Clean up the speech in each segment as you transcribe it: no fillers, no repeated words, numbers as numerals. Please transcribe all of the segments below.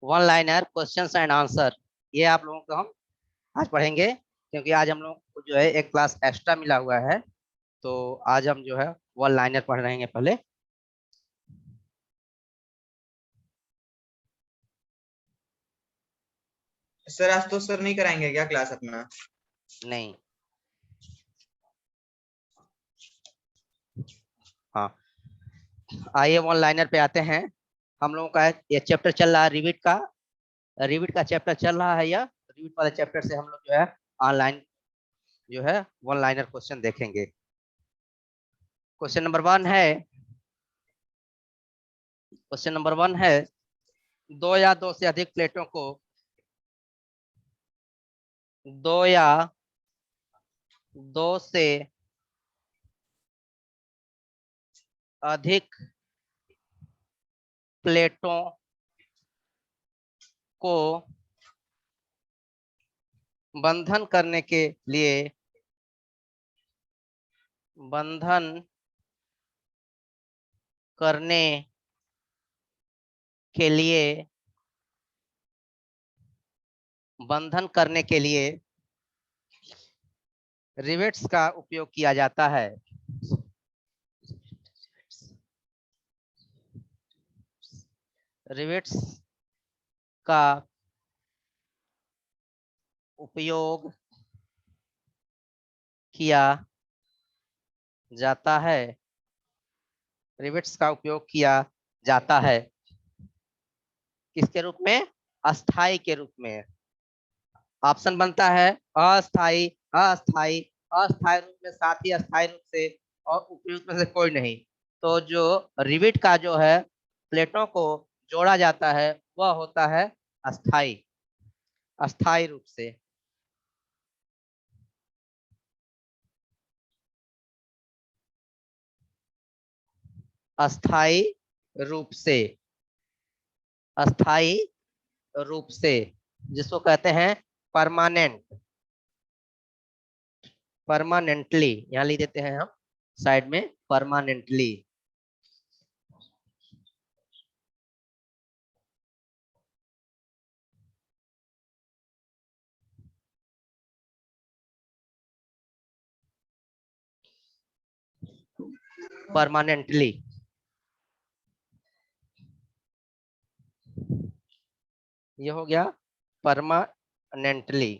One liner questions and answer, ये आप लोगों को हम आज पढ़ेंगे, क्योंकि आज हम लोग को जो है एक क्लास एक्स्ट्रा मिला हुआ है। तो आज हम जो है वन लाइनर पढ़ रहे हैं पहले। सर आज तो सर नहीं कराएंगे क्या क्लास अपना? नहीं, हाँ, आइए वन लाइनर पे आते हैं। हम लोगों का ये चैप्टर चल रहा है रिविट का चैप्टर चल रहा है। यह रिविट वाले चैप्टर से हम लोग जो है ऑनलाइन जो है वन लाइनर क्वेश्चन देखेंगे। क्वेश्चन नंबर वन है, दो या दो से अधिक प्लेटों को दो या दो से अधिक प्लेटों को बंधन करने के लिए बंधन करने के लिए बंधन करने के लिए रिवेट्स का उपयोग किया जाता है। रिवेट्स का उपयोग किया जाता है। रिवेट्स का उपयोग किया जाता है किसके रूप में? अस्थाई के रूप में। ऑप्शन बनता है अस्थाई, अस्थाई, अस्थाई रूप में, साथ ही अस्थाई रूप से और उपयुक्त में से कोई नहीं। तो जो रिवेट का जो है प्लेटों को जोड़ा जाता है वह होता है अस्थाई, अस्थाई रूप से। अस्थाई रूप से, अस्थाई रूप से, जिसको कहते हैं परमानेंट, परमानेंटली। यहाँ लिख देते हैं हम साइड में, परमानेंटली। परमानेंटली, ये हो गया परमानेंटली।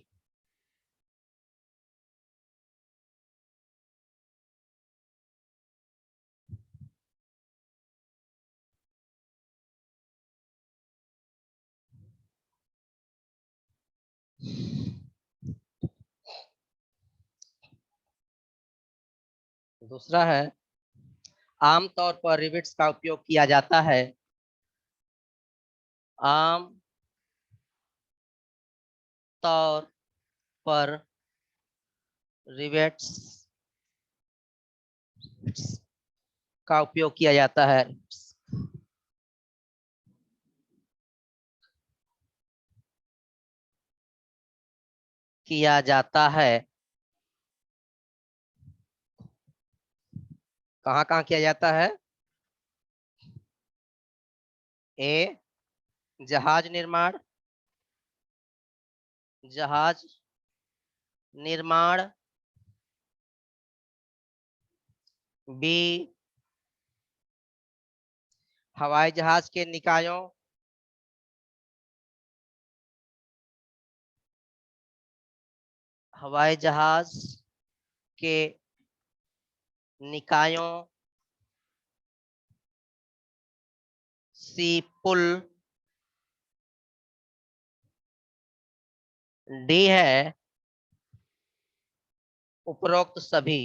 दूसरा है, आमतौर पर रिवेट्स का उपयोग किया जाता है, आम तौर पर रिवेट्स का उपयोग किया जाता है, किया जाता है। कहाँ कहाँ किया जाता है? ए, जहाज निर्माण, जहाज निर्माण, बी हवाई जहाज के निकायों, हवाई जहाज के निकायों, सी पुल, डी है उपरोक्त सभी।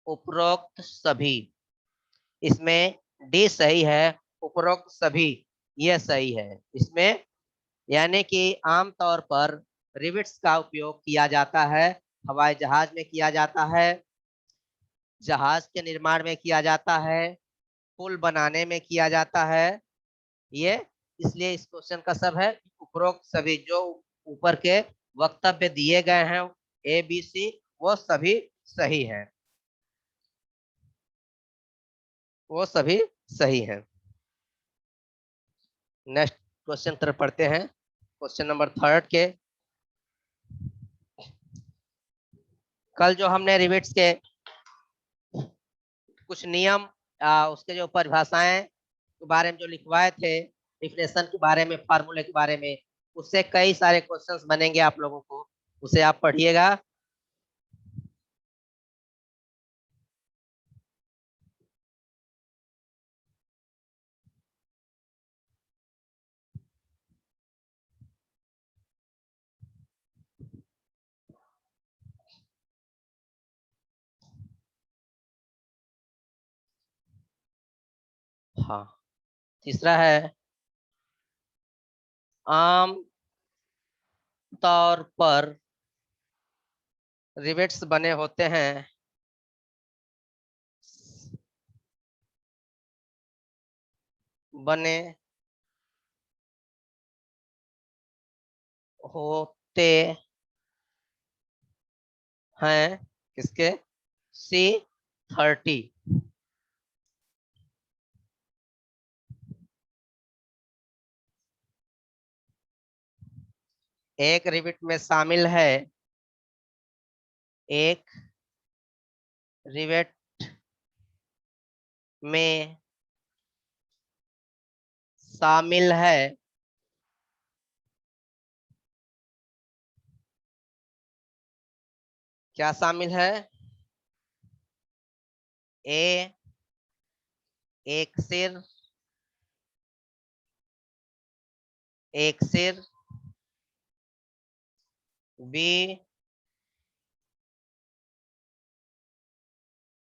उपरोक्त सभी, इसमें डी सही है, उपरोक्त सभी यह सही है इसमें। यानी कि आमतौर पर रिविट्स का उपयोग किया जाता है, हवाई जहाज में किया जाता है, जहाज के निर्माण में किया जाता है, पुल बनाने में किया जाता है। ये इसलिए इस क्वेश्चन का सब है उपरोक्त सभी, जो ऊपर के वक्तव्य दिए गए हैं ए बी सी, वो सभी सही है, वो सभी सही है। नेक्स्ट क्वेश्चन तरफ पढ़ते हैं, क्वेश्चन नंबर 3 के। कल जो हमने रिविट्स के कुछ नियम, उसके जो परिभाषाएं के बारे में जो लिखवाए थे, डिफिनेशन के बारे में, फार्मूले के बारे में, उससे कई सारे क्वेश्चंस बनेंगे आप लोगों को, उसे आप पढ़िएगा। हाँ, तीसरा है आम तौर पर रिवेट्स बने होते हैं बने होते हैं किसके, C30। एक रिविट में शामिल है, एक रिवेट में शामिल है क्या शामिल है, ए एक सिर, एक सिर, बी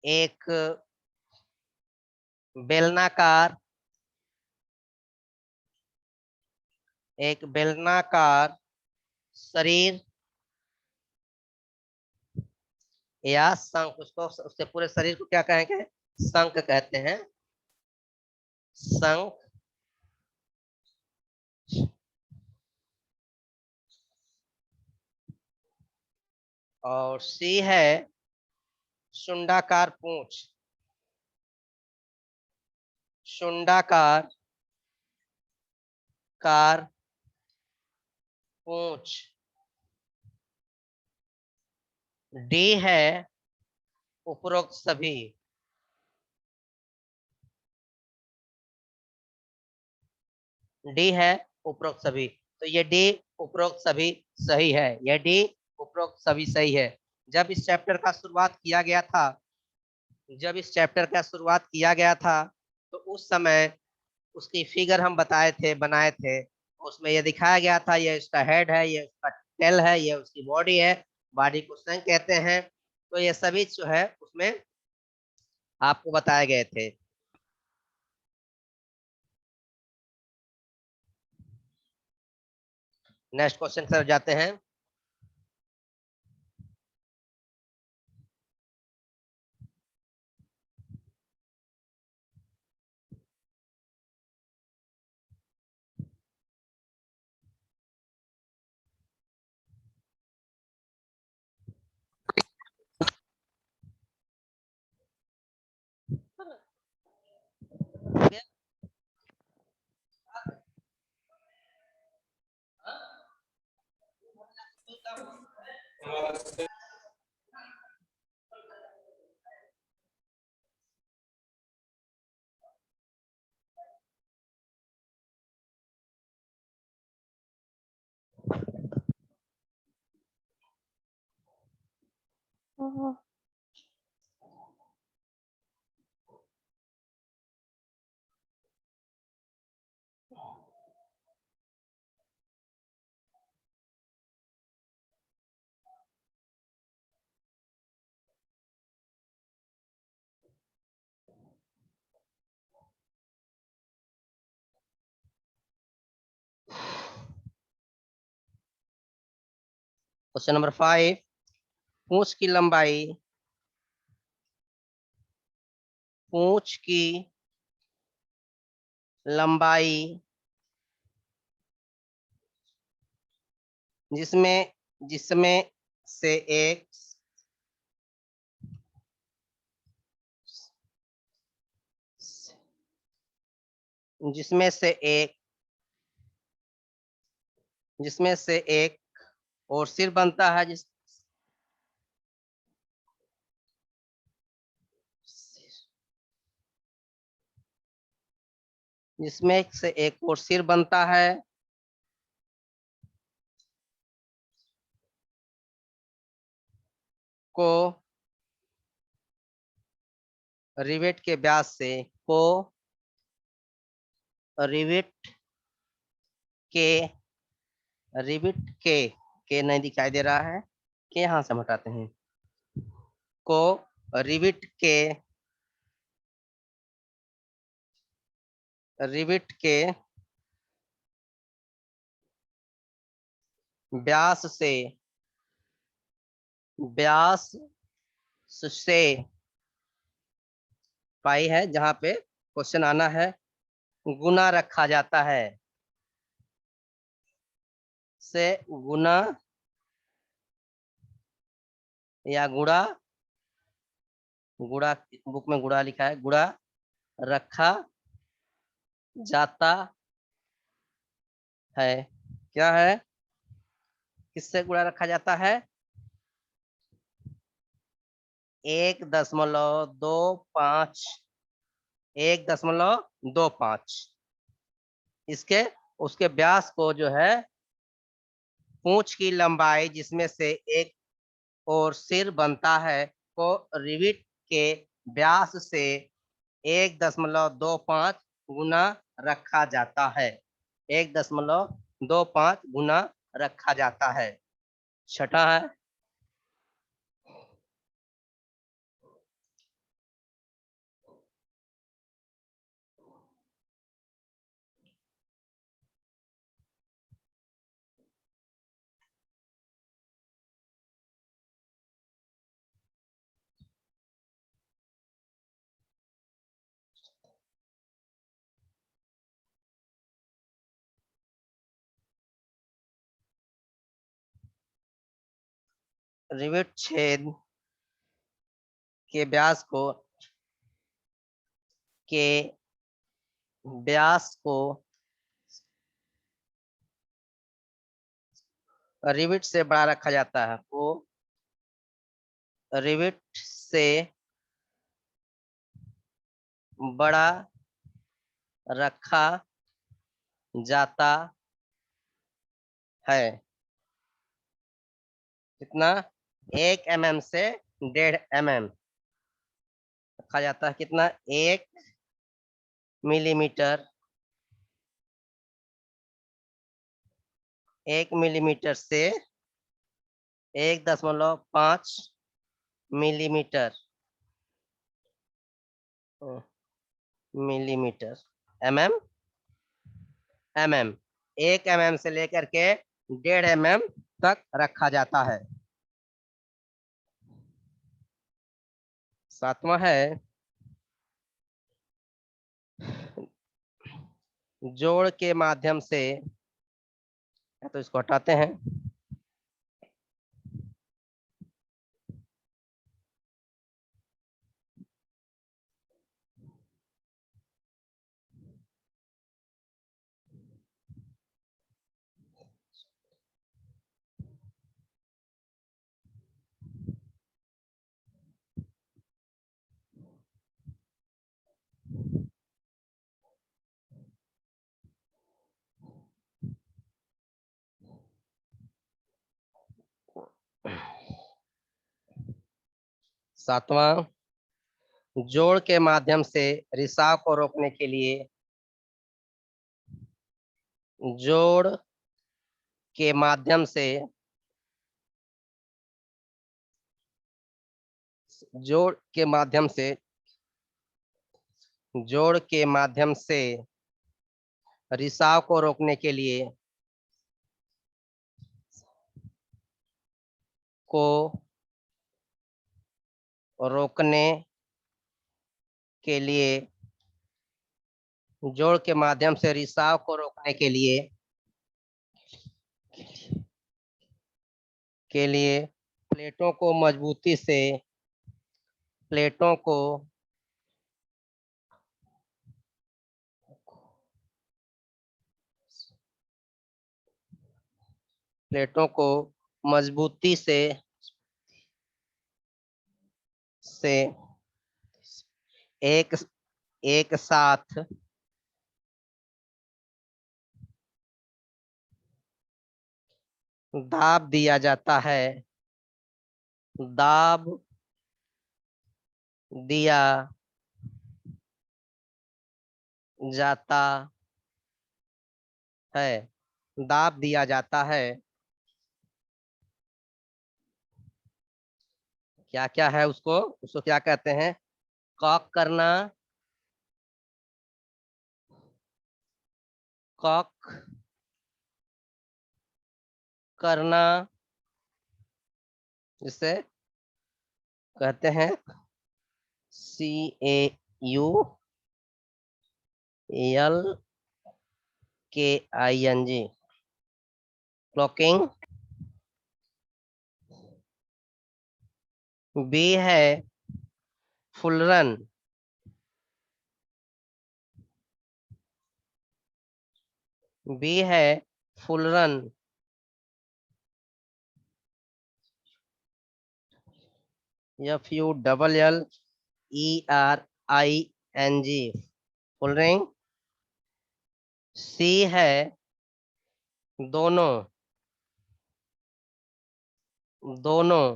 एक बेलनाकार, एक बेलनाकार शरीर या शंख, उसको उसके पूरे शरीर को क्या कहेंगे, शंख कहते हैं, शंख। और सी है शुंडाकार पूंछ, शुंडाकार कार पूंछ। डी है उपरोक्त सभी, डी है उपरोक्त सभी। तो ये डी उपरोक्त सभी सही है, ये डी उपरोक्त सभी सही है। जब इस चैप्टर का शुरुआत किया गया था, जब इस चैप्टर का शुरुआत किया गया था, तो उस समय उसकी फिगर हम बताए थे, बनाए थे। उसमें ये दिखाया गया था, ये इसका हेड है, ये उसका टेल है, ये उसकी बॉडी है, बॉडी को शंख कहते हैं। तो ये सभी जो है उसमें आपको बताए गए थे। नेक्स्ट क्वेश्चन सर जाते हैं। क्वेश्चन नंबर 5, पूंछ की लंबाई, पूंछ की लंबाई जिसमें जिसमें से एक जिसमें से एक जिसमें से एक और सिर बनता है, जिसमें से एक और सिर बनता है, को रिवेट के व्यास से, को रिवेट के रिवेट के नहीं दिखाई दे रहा है, के यहां से हम हटाते हैं, को रिवेट के व्यास से पाई है, जहां पे क्वेश्चन आना है गुना रखा जाता है, से गुना या गुणा, गुणा बुक में गुणा लिखा है, गुणा रखा जाता है। क्या है, किससे गुणा रखा जाता है? 1.25, 1.25 इसके उसके व्यास को जो है, पूंछ की लंबाई जिसमें से एक और सिर बनता है को रिवेट के व्यास से 1.25 गुना रखा जाता है, 1.25 गुना रखा जाता है। छठा है, रिवेट छेद के व्यास के व्यास को रिवेट से बड़ा रखा जाता है, वो रिवेट से बड़ा रखा जाता है। कितना? 1 mm से 1.5 mm रखा जाता है। कितना? 1 मिलीमीटर, 1 मिलीमीटर से 1.5 मिलीमीटर, मिलीमीटर, mm 1 mm से लेकर के 1.5 mm तक रखा जाता है। सातवां है, जोड़ के माध्यम से, तो इसको हटाते हैं। सातवां, जोड़ के माध्यम से रिसाव को रोकने के लिए, जोड़ के माध्यम से, जोड़ के माध्यम से, जोड़ के माध्यम से रिसाव को रोकने के लिए, को रोकने के लिए, जोड़ के माध्यम से रिसाव को रोकने के लिए प्लेटों को मजबूती से, प्लेटों को प्लेटों को मजबूती से एक एक साथ दाब दिया जाता है, दाब दिया जाता है, दाब दिया जाता है। क्या क्या है उसको, उसको क्या कहते हैं? कॉक करना, कॉक करना, जिसे कहते हैं CAULKING, क्लॉकिंग। बी है फुल रन, बी है full run, FULLERING, fullering. C है दोनों, दोनों,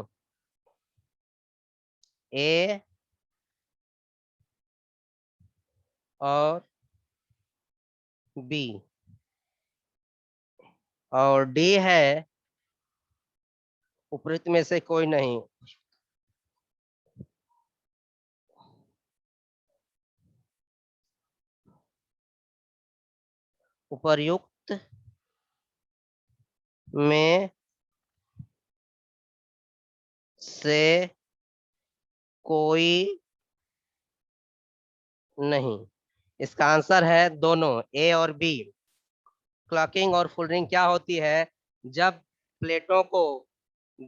ए और बी। और डी है उपयुक्त में से कोई नहीं, उपर्युक्त में से कोई नहीं। इसका आंसर है दोनों, ए और बी। क्लॉकिंग और फुलरिंग क्या होती है? जब प्लेटों को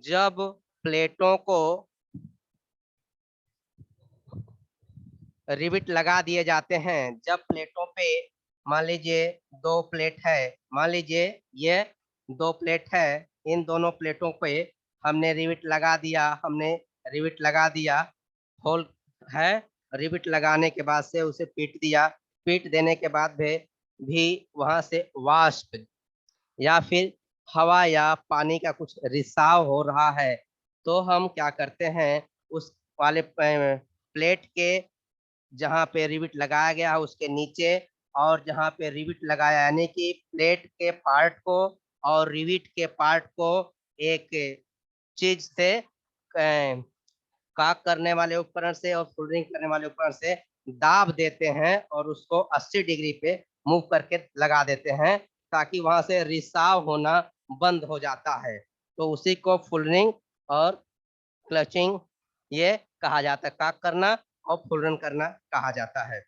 जब प्लेटों को रिविट लगा दिए जाते हैं, जब प्लेटों पे, मान लीजिए दो प्लेट है, मान लीजिए ये दो प्लेट है, इन दोनों प्लेटों पे हमने रिविट लगा दिया, हमने रिविट लगा दिया, होल है, रिविट लगाने के बाद से उसे पीट दिया, पीट देने के बाद भी वहां से वाष्प या फिर हवा या पानी का कुछ रिसाव हो रहा है, तो हम क्या करते हैं, उस वाले प्लेट के जहाँ पे रिविट लगाया गया है उसके नीचे, और जहाँ पे रिविट लगाया यानी कि प्लेट के पार्ट को और रिविट के पार्ट को एक चीज से काक करने वाले उपकरण से और सोल्डरिंग करने वाले उपकरण से दाब देते हैं और उसको 80 डिग्री पे मूव करके लगा देते हैं, ताकि वहां से रिसाव होना बंद हो जाता है। तो उसी को फुलरिंग और क्लचिंग ये कहा जाता है, काक करना और फुलरन करना कहा जाता है।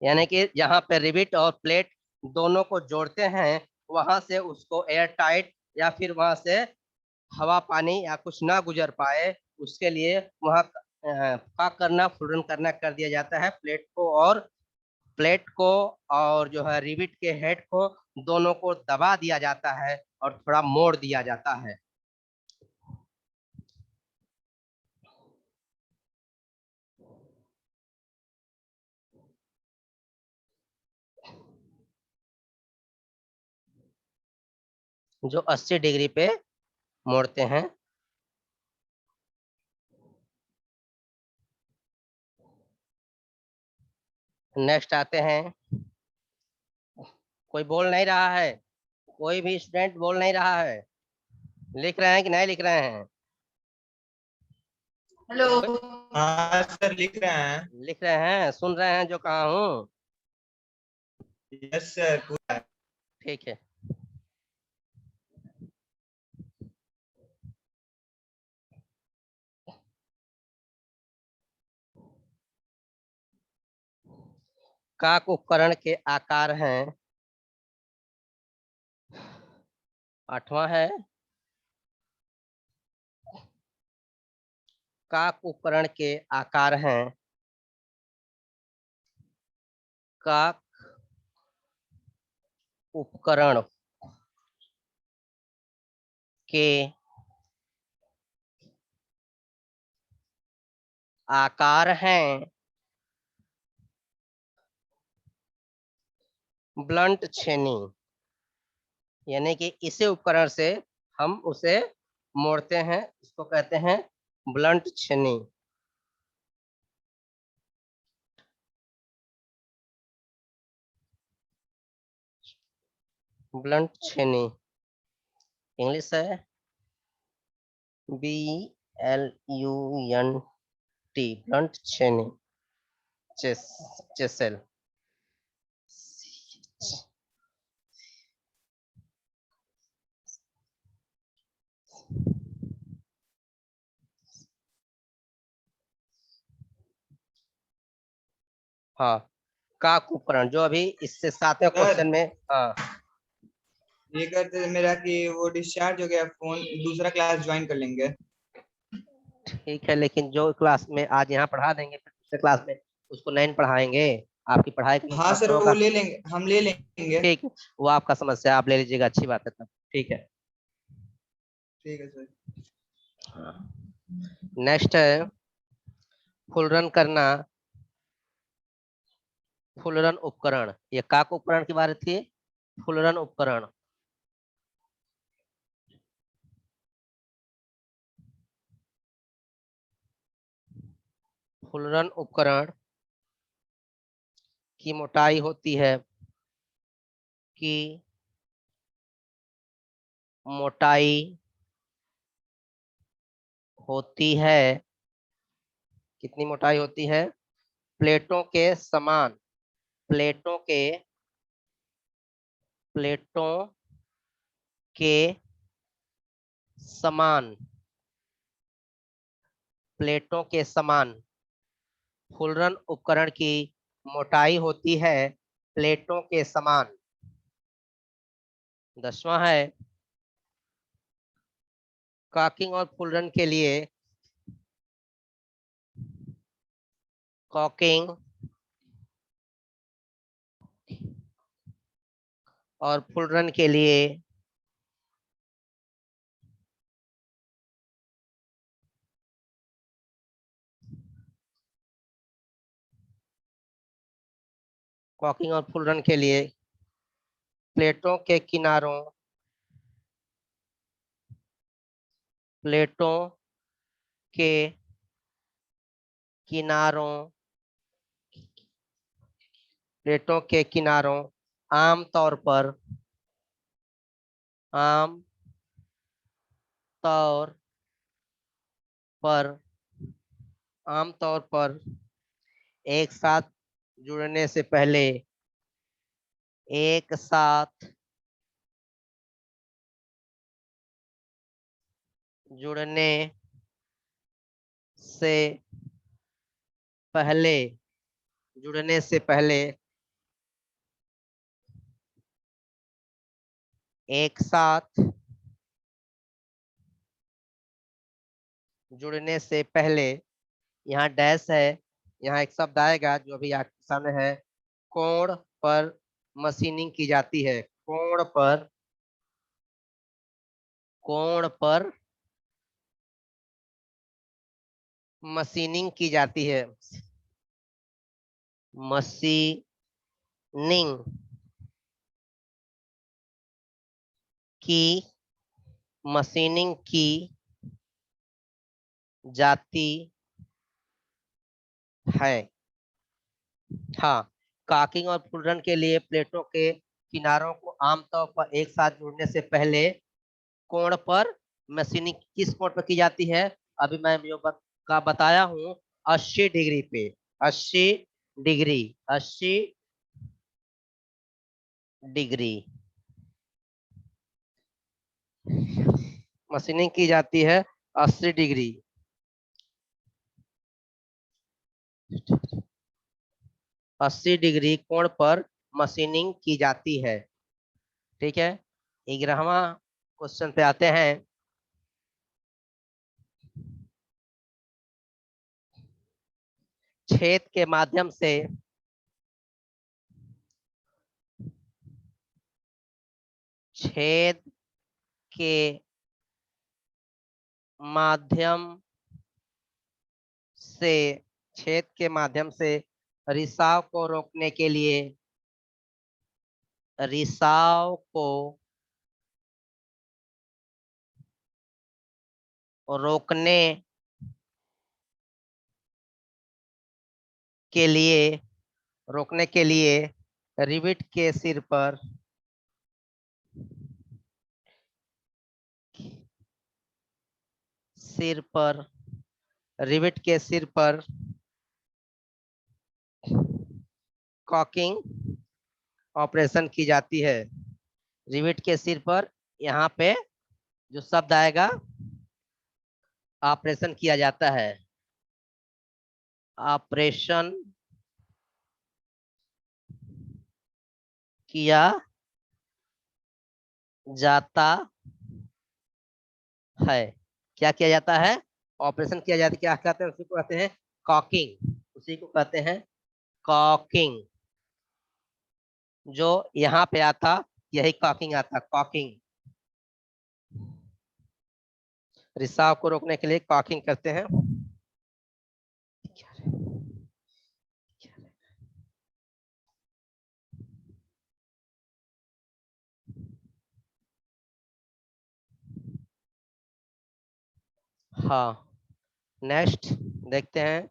यानी कि यहाँ पे रिविट और प्लेट दोनों को जोड़ते हैं, वहां से उसको एयर टाइट या फिर वहां से हवा पानी या कुछ ना गुजर पाए, उसके लिए वहाँ पाक करना, फुलन करना कर दिया जाता है। प्लेट को और जो है रिविट के हेड को दोनों को दबा दिया जाता है और थोड़ा मोड़ दिया जाता है। जो 80 डिग्री पे मोड़ते हैं। नेक्स्ट आते हैं, कोई बोल नहीं रहा है, कोई भी स्टूडेंट बोल नहीं रहा है, लिख रहे हैं कि नहीं लिख रहे हैं? हेलो। हाँ सर लिख रहे हैं। लिख रहे हैं, सुन रहे हैं जो कहा हूँ? यस सर पूरा। ठीक है। काक उपकरण के आकार हैं, 8वां है, काक उपकरण के आकार हैं, काक उपकरण के आकार हैं ब्लंट छेनी, यानी कि इसे उपकरण से हम उसे मोड़ते हैं, इसको कहते हैं ब्लंट छेनी। ब्लंट छेनी इंग्लिश है BLUNT, ब्लंट छेनी, चेसेल। हाँ, काक उपकरण जो अभी इससे 7वें क्वेश्चन में, हाँ ये कहते थे मेरा कि वो डिस्चार्ज हो गया, फोन दूसरा क्लास ज्वाइन कर लेंगे। ठीक है, लेकिन जो क्लास में आज यहाँ पढ़ा देंगे फिर दूसरे क्लास में उसको नहीं पढ़ाएंगे, आपकी पढ़ाई का हाँ नुकसान सर तो वो होगा। ले लेंगे, हम ले लेंगे। ठीक, वो आपका समस्या, आप ले लीजिएगा, अच्छी बात है तब। ठीक है। ठीक है सर। नेक्स्ट है फुलरन करना, फुलरन उपकरण, ये काक उपकरण की बात थी, फुलरन उपकरण। फुलरन उपकरण की मोटाई होती है, की मोटाई होती है, कितनी मोटाई होती है? प्लेटों के समान, प्लेटों के, प्लेटों के समान, प्लेटों के समान फुलरन उपकरण की मोटाई होती है प्लेटों के समान। 10वां है कॉकिंग और फुलरन के लिए, कॉकिंग और फुलरन के लिए कॉकिंग और फुलरन के लिए प्लेटों के किनारों, प्लेटों के किनारों, प्लेटों के किनारों आमतौर पर, आम तौर पर, आमतौर पर एक साथ जुड़ने से पहले, एक साथ जुड़ने से पहले, जुड़ने से पहले, एक साथ जुड़ने से पहले, यहाँ डैश है, यहाँ एक शब्द आएगा जो अभी आपके सामने है, कोण पर मशीनिंग की जाती है, कोण पर, कोण पर मशीनिंग की जाती है, मशीनिंग की, मशीनिंग की जाती है। हाँ, कॉकिंग और फुलरन के लिए प्लेटों के किनारों को आमतौर पर एक साथ जोड़ने से पहले कोण पर मशीनिंग किस कोण पर की जाती है? अभी मैं जो का बताया हूँ 80 डिग्री पे, 80 डिग्री, 80 डिग्री मशीनिंग की जाती है 80 डिग्री, 80 डिग्री कोण पर मशीनिंग की जाती है। ठीक है, 11वां क्वेश्चन पे आते हैं। छेद के माध्यम से छेद के माध्यम से छेद के माध्यम से रिसाव को रोकने के लिए रिसाव को रोकने के लिए रोकने के लिए रिविट के सिर पर रिविट के सिर पर कॉकिंग ऑपरेशन की जाती है। रिविट के सिर पर यहाँ पे जो शब्द आएगा ऑपरेशन किया जाता है, ऑपरेशन किया जाता है। क्या किया जाता है? ऑपरेशन किया जाता है। क्या कहते हैं? उसी को कहते हैं कॉकिंग, उसी को कहते हैं कॉकिंग। जो यहाँ पे आता यही कॉकिंग आता, कॉकिंग। रिसाव को रोकने के लिए कॉकिंग करते हैं। हाँ, नेक्स्ट देखते हैं।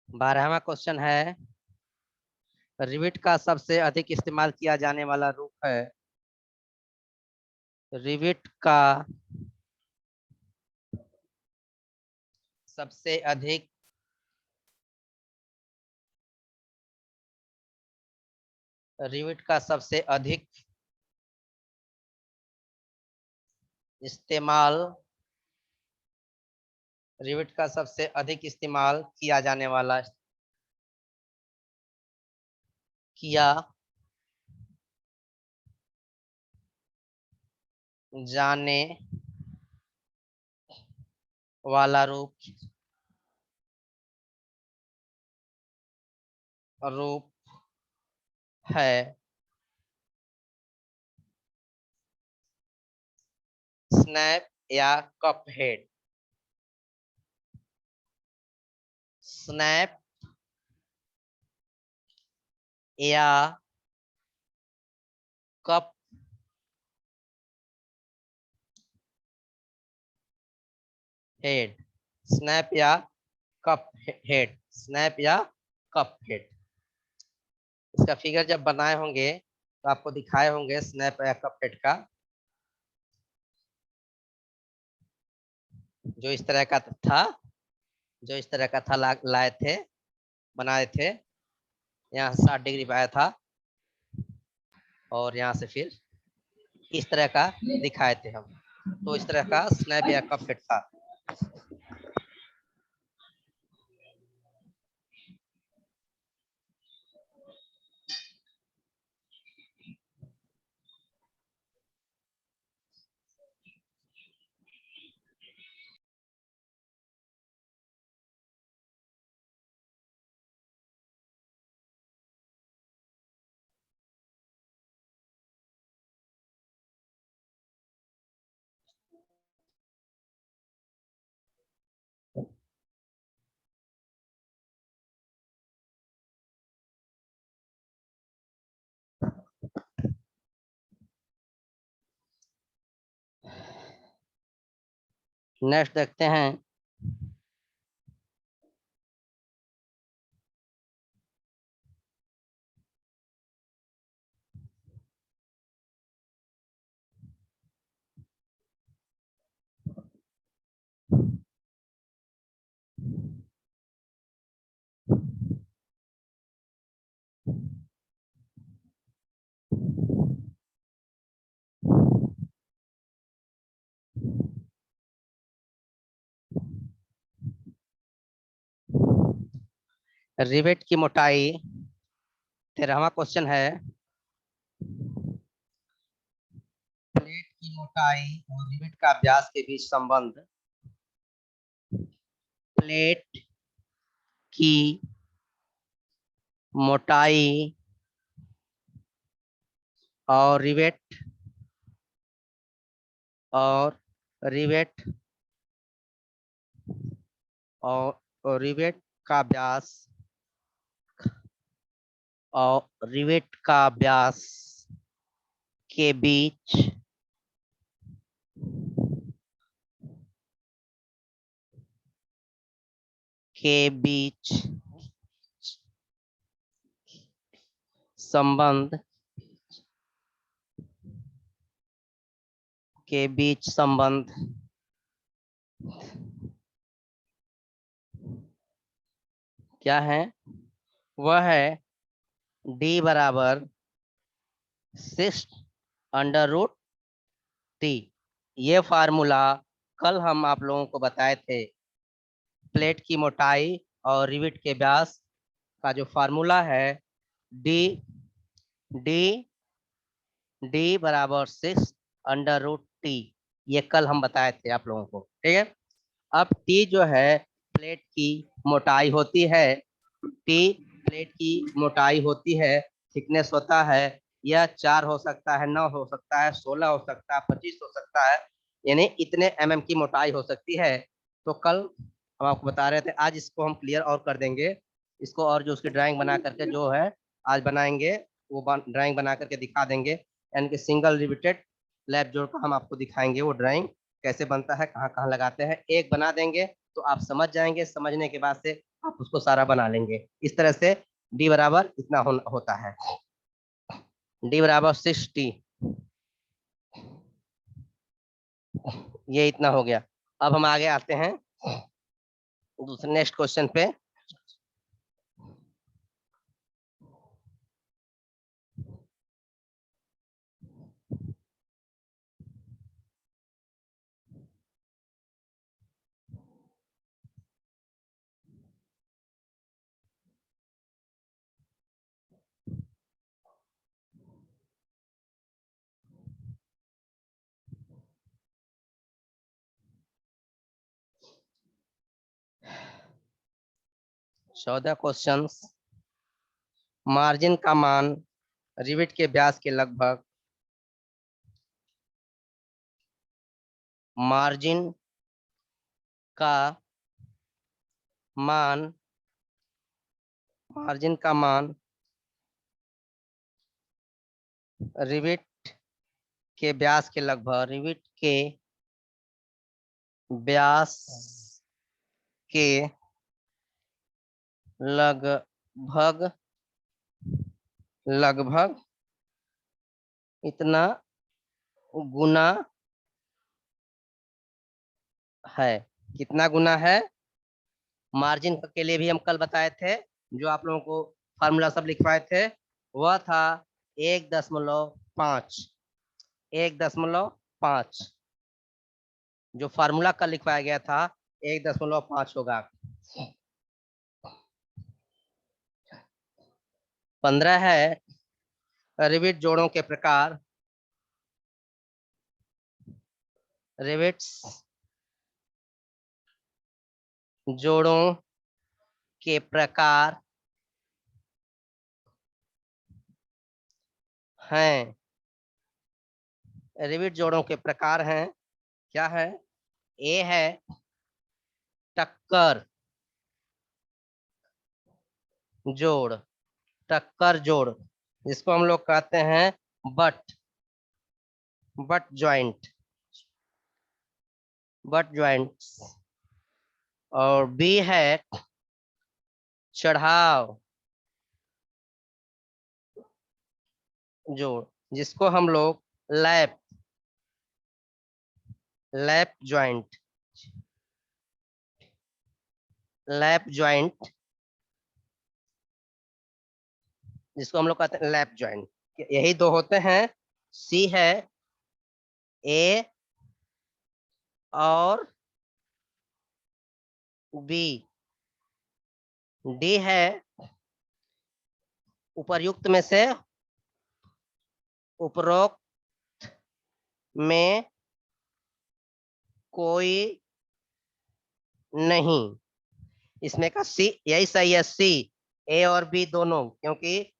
बारहवां क्वेश्चन है, रिविट का सबसे अधिक इस्तेमाल किया जाने वाला रूप है। रिविट का सबसे अधिक रिविट का सबसे अधिक इस्तेमाल रिविट का सबसे अधिक इस्तेमाल किया जाने वाला किया जाने वाला रूप है स्नैप या कप हेड। स्नैप या कप हेड, स्नैप या कप हेड, स्नैप या कप हेड। इसका फिगर जब बनाए होंगे तो आपको दिखाए होंगे स्नैप या कप हेड का, जो इस तरह का था, जो इस तरह का था, लाए थे, बनाए थे। यहाँ 60 डिग्री पे आया था और यहाँ से फिर इस तरह का दिखाए थे हम, तो इस तरह का स्नैप या कप हेड था। नेक्स्ट देखते हैं, रिवेट की मोटाई, 13वां क्वेश्चन है, प्लेट की मोटाई और रिवेट का व्यास के बीच संबंध। प्लेट की मोटाई और और रिवेट और रिवेट का व्यास और रिवेट का व्यास के बीच संबंध क्या है? वह है d बराबर 6√t। ये फार्मूला कल हम आप लोगों को बताए थे। प्लेट की मोटाई और रिवेट के व्यास का जो फार्मूला है, d d d बराबर 6√t, ये कल हम बताए थे आप लोगों को, ठीक है। अब t जो है प्लेट की मोटाई होती है, t प्लेट की मोटाई होती है, थिकनेस होता है, यह 4 हो सकता है, 9 हो सकता है, 16 हो सकता है, 25 हो सकता है, यानी इतने की मोटाई हो सकती है। तो कल हम आपको बता रहे थे, आज इसको हम क्लियर और कर देंगे इसको, और जो उसकी ड्राइंग बना करके जो है आज बनाएंगे, वो ड्राइंग बना करके दिखा देंगे, यानी कि सिंगल रिवेटेड लैप जोड़ का हम आपको दिखाएंगे वो ड्राइंग कैसे बनता है, कहाँ कहाँ लगाते हैं। एक बना देंगे तो आप समझ जाएंगे, समझने के बाद से आप उसको सारा बना लेंगे। इस तरह से d बराबर इतना होता है, d बराबर 6t, ये इतना हो गया। अब हम आगे आते हैं दूसरे नेक्स्ट क्वेश्चन पे। चौदह क्वेश्चन। मार्जिन का मान रिवेट के व्यास के लगभग, मार्जिन का मान मार्जिन का मान रिवेट के व्यास के लगभग, रिवेट के व्यास के लगभग लगभग इतना गुना है। कितना गुना है? मार्जिन के लिए भी हम कल बताए थे, जो आप लोगों को फार्मूला सब लिखवाए थे, वह था 1.5, 1.5। जो फार्मूला कल लिखवाया गया था 1.5 होगा। 15 है रिवेट जोड़ों के प्रकार। रिवेट्स जोड़ों के प्रकार हैं। रिवेट जोड़ों के प्रकार हैं, क्या है? ए है टक्कर जोड़, टक्कर जोड़, जिसको हम लोग कहते हैं बट ज्वाइंट, बट ज्वाइंट। और बी है चढ़ाव जोड़, जिसको हम लोग lap lap joint, lap joint, जिसको हम लोग कहते हैं लैप ज्वाइंट। यही दो होते हैं। सी है ए और बी। डी है उपर्युक्त में से उपरोक्त में कोई नहीं। इसमें का सी यही सही है, सी, ए और बी दोनों, क्योंकि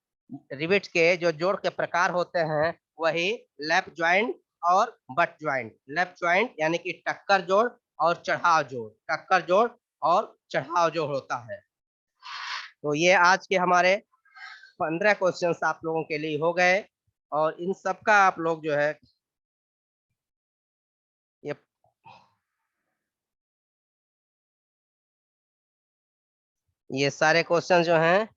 रिवेट के जो जोड़ के प्रकार होते हैं वही लैप ज्वाइंट और बट ज्वाइंट। लैप ज्वाइंट यानी कि टक्कर जोड़ और चढ़ाव जोड़, टक्कर जोड़ और चढ़ाव जोड़ होता है। तो ये आज के हमारे 15 क्वेश्चंस आप लोगों के लिए हो गए, और इन सब का आप लोग जो है ये सारे क्वेश्चन जो हैं